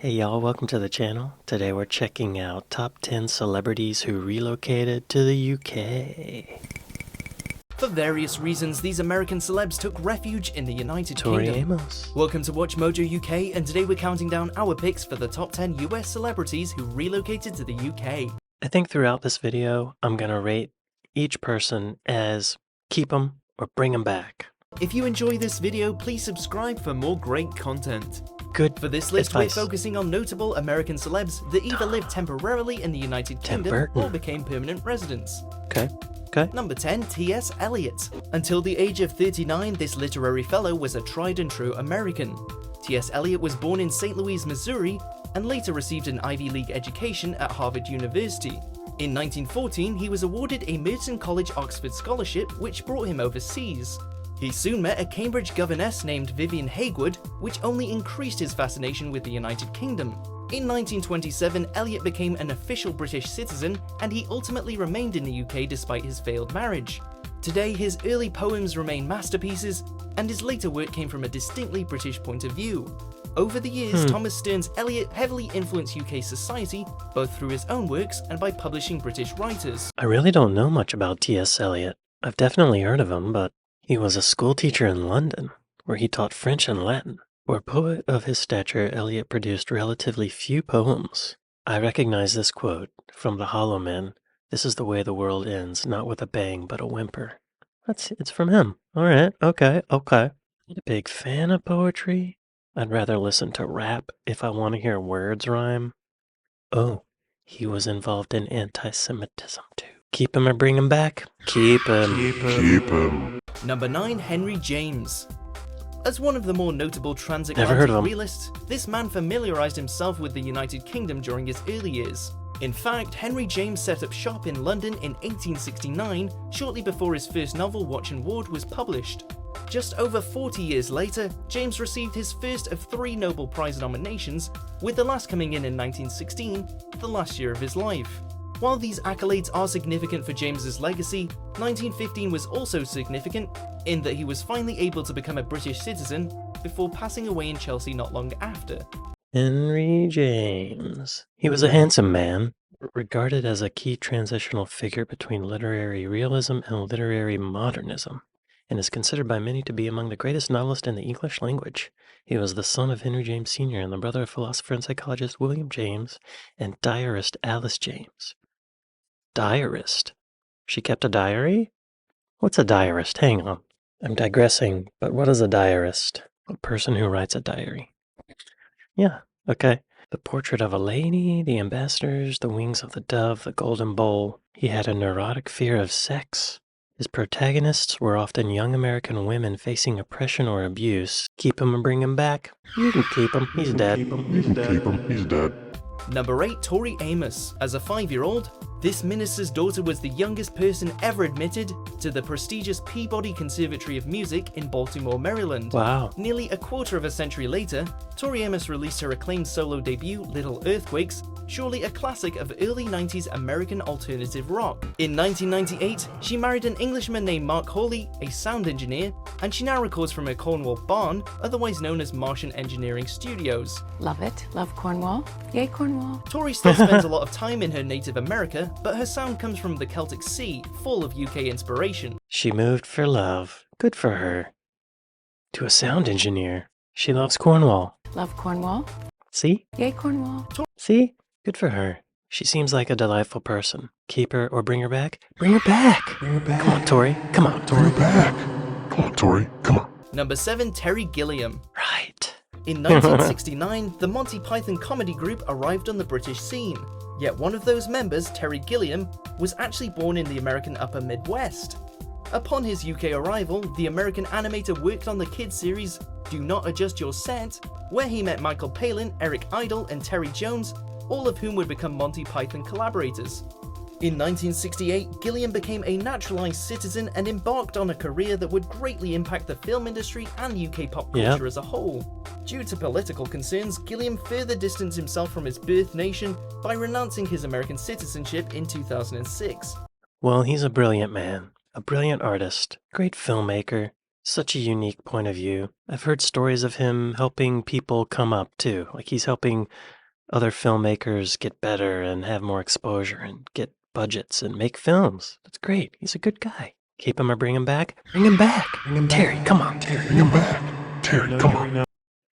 Hey y'all, welcome to the channel. Today we're checking out top 10 celebrities who relocated to the UK. For various reasons, these American celebs took refuge in the United Tori Kingdom. Amos. Welcome to Watch Mojo UK, and today we're counting down our picks for the top 10 US celebrities who relocated to the UK. I think throughout this video, I'm gonna rate each person as keep 'em or bring 'em back. If you enjoy this video, please subscribe for more great content. Good For this list, advice. we're focusing on notable American celebs that either lived temporarily in the United Kingdom Burton. or became permanent residents. Okay. Number 10, T.S. Eliot. Until the age of 39, this literary fellow was a tried and true American. T.S. Eliot was born in St. Louis, Missouri, and later received an Ivy League education at Harvard University. In 1914, he was awarded a Merton College Oxford scholarship, which brought him overseas. He soon met a Cambridge governess named Vivian Haywood, which only increased his fascination with the United Kingdom. In 1927, Elliot became an official British citizen, and he ultimately remained in the UK despite his failed marriage. Today, his early poems remain masterpieces, and his later work came from a distinctly British point of view. Over the years, Thomas Stearns Eliot heavily influenced UK society, both through his own works and by publishing British writers. I really don't know much about T.S. Eliot. I've definitely heard of him, but he was a schoolteacher in London, where he taught French and Latin. For a poet of his stature, Eliot produced relatively few poems. I recognize this quote from The Hollow Man: "This is the way the world ends, not with a bang, but a whimper." It's from him. All right, okay. Not a big fan of poetry. I'd rather listen to rap if I want to hear words rhyme. Oh, he was involved in anti-Semitism too. Keep him or bring him back? Keep him. Number 9, Henry James. As one of the more notable Never heard transatlantic of him. realists, this man familiarized himself with the United Kingdom during his early years. In fact, Henry James set up shop in London in 1869, shortly before his first novel, Watch and Ward, was published. Just over 40 years later, James received his first of 3 Nobel Prize nominations, with the last coming in 1916, the last year of his life. While these accolades are significant for James's legacy, 1915 was also significant in that he was finally able to become a British citizen before passing away in Chelsea not long after. Henry James. He was a handsome man, regarded as a key transitional figure between literary realism and literary modernism, and is considered by many to be among the greatest novelists in the English language. He was the son of Henry James Sr. and the brother of philosopher and psychologist William James and diarist Alice James. Diarist? She kept a diary? What's a diarist? Hang on. I'm digressing, but what is a diarist? A person who writes a diary. Yeah, okay. The Portrait of a Lady, The Ambassadors, The Wings of the Dove, The Golden Bowl. He had a neurotic fear of sex. His protagonists were often young American women facing oppression or abuse. Keep him and bring him back? You can keep him. He's dead. He's dead. Number 8, Tori Amos. As a 5-year-old, this minister's daughter was the youngest person ever admitted to the prestigious Peabody Conservatory of Music in Baltimore, Maryland. Wow. Nearly a quarter of a century later, Tori Amos released her acclaimed solo debut, Little Earthquakes, surely a classic of early 90s American alternative rock. In 1998, she married an Englishman named Mark Hawley, a sound engineer, and she now records from her Cornwall barn, otherwise known as Martian Engineering Studios. Love it. Love Cornwall. Yay, Cornwall. Tori still spends a lot of time in her native America, but her sound comes from the Celtic Sea, full of UK inspiration. She moved for love. Good for her. To a sound engineer. She loves Cornwall. Love Cornwall. See? Yay, Cornwall. See? Good for her. She seems like a delightful person. Keep her or bring her back? Bring her back! Bring her back. Come on, Tori. Come on. Bring her back. Come on, Tori. Come on. Number 7, Terry Gilliam. Right. In 1969, the Monty Python comedy group arrived on the British scene. Yet one of those members, Terry Gilliam, was actually born in the American Upper Midwest. Upon his UK arrival, the American animator worked on the kids series Do Not Adjust Your Set, where he met Michael Palin, Eric Idle, and Terry Jones, all of whom would become Monty Python collaborators. In 1968, Gilliam became a naturalized citizen and embarked on a career that would greatly impact the film industry and UK pop culture as a whole. Due to political concerns, Gilliam further distanced himself from his birth nation by renouncing his American citizenship in 2006. Well, he's a brilliant man. A brilliant artist. Great filmmaker. Such a unique point of view. I've heard stories of him helping people come up too. Like he's helping other filmmakers get better and have more exposure and get budgets and make films. That's great. He's a good guy. Keep him or bring him back? Bring him back. Terry, come on. Bring him back. Terry, come on.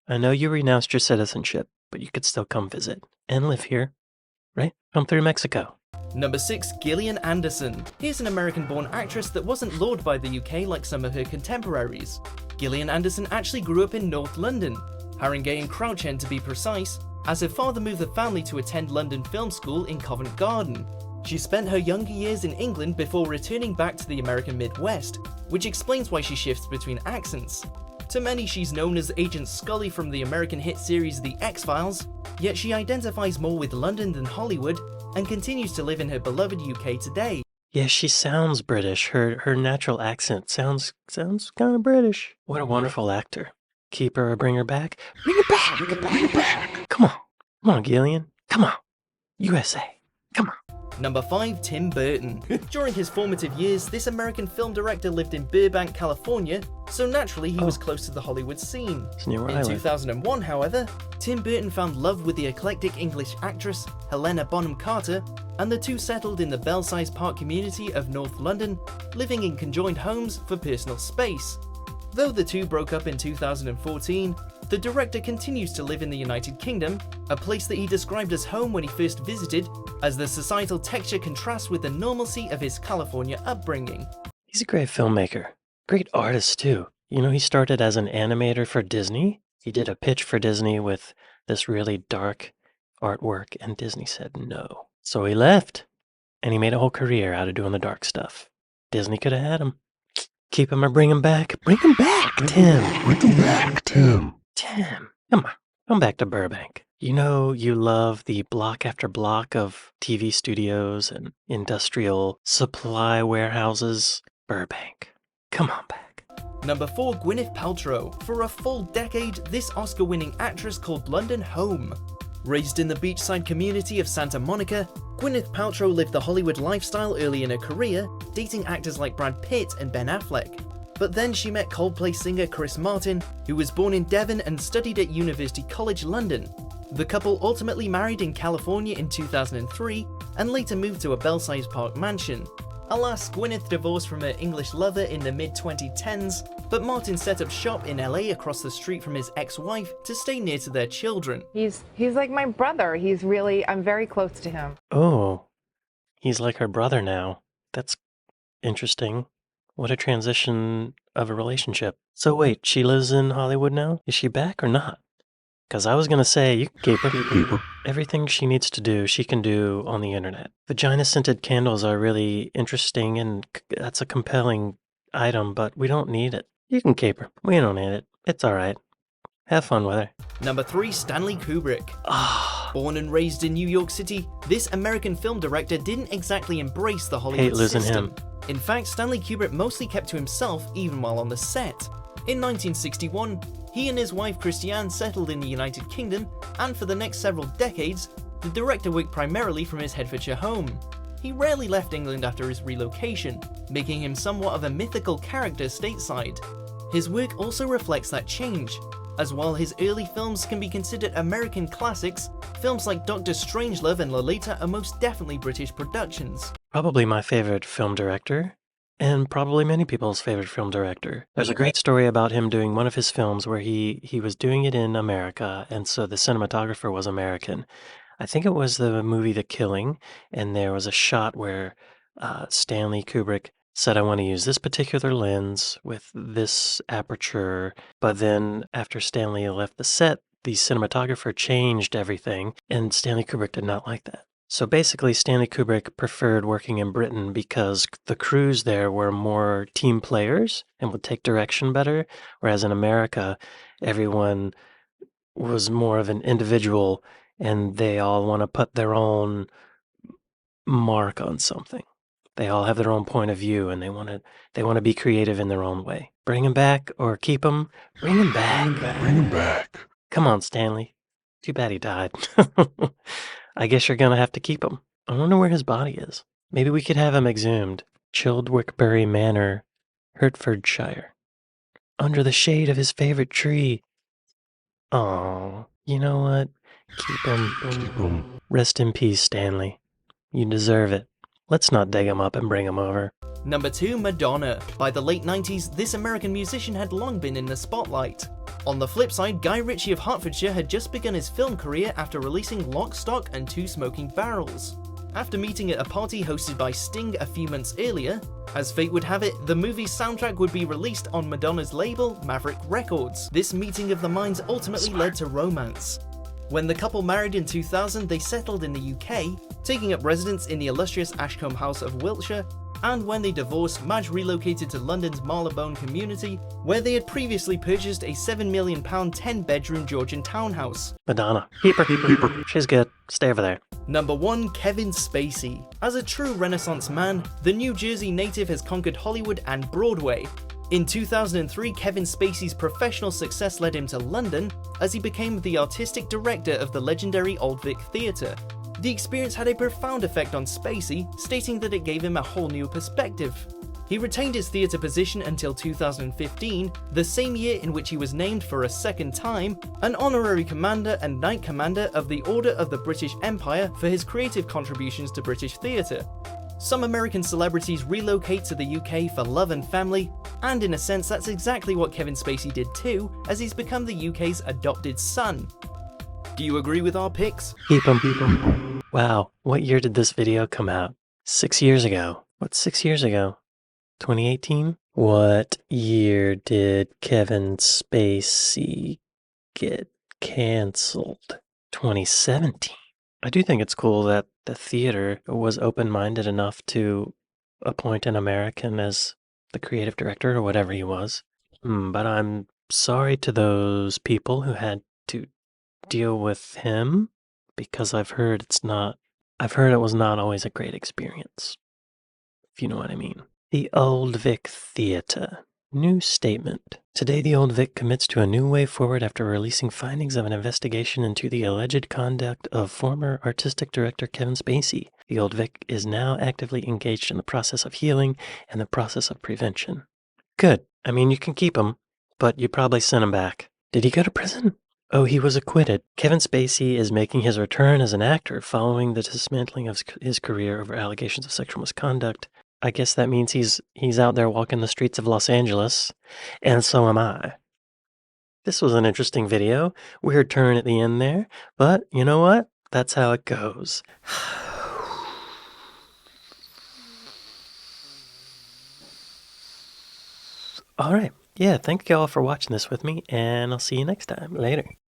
I know you renounced your citizenship, but you could still come visit and live here, right? Come through Mexico. Number 6, Gillian Anderson. Here's an American-born actress that wasn't lured by the UK like some of her contemporaries. Gillian Anderson actually grew up in North London, Haringey and Crouch End to be precise, as her father moved the family to attend London Film School in Covent Garden. She spent her younger years in England before returning back to the American Midwest, which explains why she shifts between accents. To many, she's known as Agent Scully from the American hit series The X-Files, yet she identifies more with London than Hollywood and continues to live in her beloved UK today. Yeah, she sounds British. Her natural accent sounds kind of British. What a wonderful actor. Keep her or bring her back? Bring her back! Bring her back! Come on, Gillian. Come on. USA. Come on. Number 5, Tim Burton. During his formative years, this American film director lived in Burbank, California, so naturally he was close to the Hollywood scene. It's near where I In live. 2001, however, Tim Burton found love with the eclectic English actress Helena Bonham Carter, and the two settled in the Belsize Park community of North London, living in conjoined homes for personal space. Though the two broke up in 2014, the director continues to live in the United Kingdom, a place that he described as home when he first visited, as the societal texture contrasts with the normalcy of his California upbringing. He's a great filmmaker. Great artist, too. You know, he started as an animator for Disney. He did a pitch for Disney with this really dark artwork, and Disney said no. So he left, and he made a whole career out of doing the dark stuff. Disney could have had him. Keep him or bring him back. Bring him back, Tim. Bring him back, Tim. Tim, come on. Come back to Burbank. You know you love the block after block of TV studios and industrial supply warehouses. Burbank. Come on back. Number 4, Gwyneth Paltrow. For a full decade, this Oscar-winning actress called London home. Raised in the beachside community of Santa Monica, Gwyneth Paltrow lived the Hollywood lifestyle early in her career, dating actors like Brad Pitt and Ben Affleck. But then she met Coldplay singer Chris Martin, who was born in Devon and studied at University College London. The couple ultimately married in California in 2003 and later moved to a Belsize Park mansion. Alas, Gwyneth divorced from her English lover in the mid-2010s, but Martin set up shop in LA across the street from his ex-wife to stay near to their children. He's like my brother. I'm very close to him. Oh, he's like her brother now. That's interesting. What a transition of a relationship. So wait, she lives in Hollywood now? Is she back or not? Because I was going to say, you can keep her. Keep her. Everything she needs to do, she can do on the internet. Vagina-scented candles are really interesting, and that's a compelling item, but we don't need it. You can keep her. We don't need it. It's all right. Have fun with her. Number 3, Stanley Kubrick. Ah, Born and raised in New York City, this American film director didn't exactly embrace the Hollywood hate losing system. him. In fact, Stanley Kubrick mostly kept to himself even while on the set. In 1961, he and his wife Christiane settled in the United Kingdom, and for the next several decades, the director worked primarily from his Hertfordshire home. He rarely left England after his relocation, making him somewhat of a mythical character stateside. His work also reflects that change, as while his early films can be considered American classics, films like Dr. Strangelove and Lolita are most definitely British productions. probably my favorite film director, and probably many people's favorite film director. There's a great story about him doing one of his films where he was doing it in America, and so the cinematographer was American. I think it was the movie The Killing, and there was a shot where Stanley Kubrick said, I want to use this particular lens with this aperture, but then after Stanley left the set, the cinematographer changed everything, and Stanley Kubrick did not like that. So basically, Stanley Kubrick preferred working in Britain because the crews there were more team players and would take direction better, whereas in America, everyone was more of an individual and they all want to put their own mark on something. They all have their own point of view and they want to be creative in their own way. Bring him back or keep him. Bring him back. Bring him back. Come on, Stanley. Too bad he died. I guess you're going to have to keep him. I wonder where his body is. Maybe we could have him exhumed. Childwickbury Manor, Hertfordshire. under the shade of his favorite tree. Oh, you know what? Keep him. Rest in peace, Stanley. You deserve it. Let's not dig him up and bring him over. Number 2, Madonna. By the late 90s, this American musician had long been in the spotlight. On the flip side, Guy Ritchie of Hertfordshire had just begun his film career after releasing Lock, Stock and Two Smoking Barrels. After meeting at a party hosted by Sting a few months earlier, as fate would have it, the movie's soundtrack would be released on Madonna's label, Maverick Records. This meeting of the minds ultimately led to romance. When the couple married in 2000, they settled in the UK, taking up residence in the illustrious Ashcombe House of Wiltshire, and when they divorced, Madge relocated to London's Marylebone community, where they had previously purchased a £7 million 10-bedroom Georgian townhouse. Madonna. Keep her. She's good. Stay over there. Number 1, Kevin Spacey. As a true Renaissance man, the New Jersey native has conquered Hollywood and Broadway. In 2003, Kevin Spacey's professional success led him to London, as he became the artistic director of the legendary Old Vic Theatre. The experience had a profound effect on Spacey, stating that it gave him a whole new perspective. He retained his theatre position until 2015, the same year in which he was named for a second time an honorary commander and Knight Commander of the Order of the British Empire for his creative contributions to British theatre. Some American celebrities relocate to the UK for love and family, and in a sense that's exactly what Kevin Spacey did too, as he's become the UK's adopted son. Do you agree with our picks? Keep him. Wow, what year did this video come out? 6 years ago. What's 6 years ago? 2018? What year did Kevin Spacey get canceled? 2017. I do think it's cool that the theater was open-minded enough to appoint an American as the creative director or whatever he was. But I'm sorry to those people who had to deal with him, because I've heard it was not always a great experience, if you know what I mean. The Old Vic Theatre. New statement. Today, the Old Vic commits to a new way forward after releasing findings of an investigation into the alleged conduct of former artistic director Kevin Spacey. The Old Vic is now actively engaged in the process of healing and the process of prevention. Good. I mean, you can keep him, but you probably sent him back. Did he go to prison? Oh, he was acquitted. Kevin Spacey is making his return as an actor following the dismantling of his career over allegations of sexual misconduct. I guess that means he's out there walking the streets of Los Angeles, and so am I. This was an interesting video. Weird turn at the end there, but you know what? That's how it goes. All right. Yeah, thank you all for watching this with me, and I'll see you next time. Later.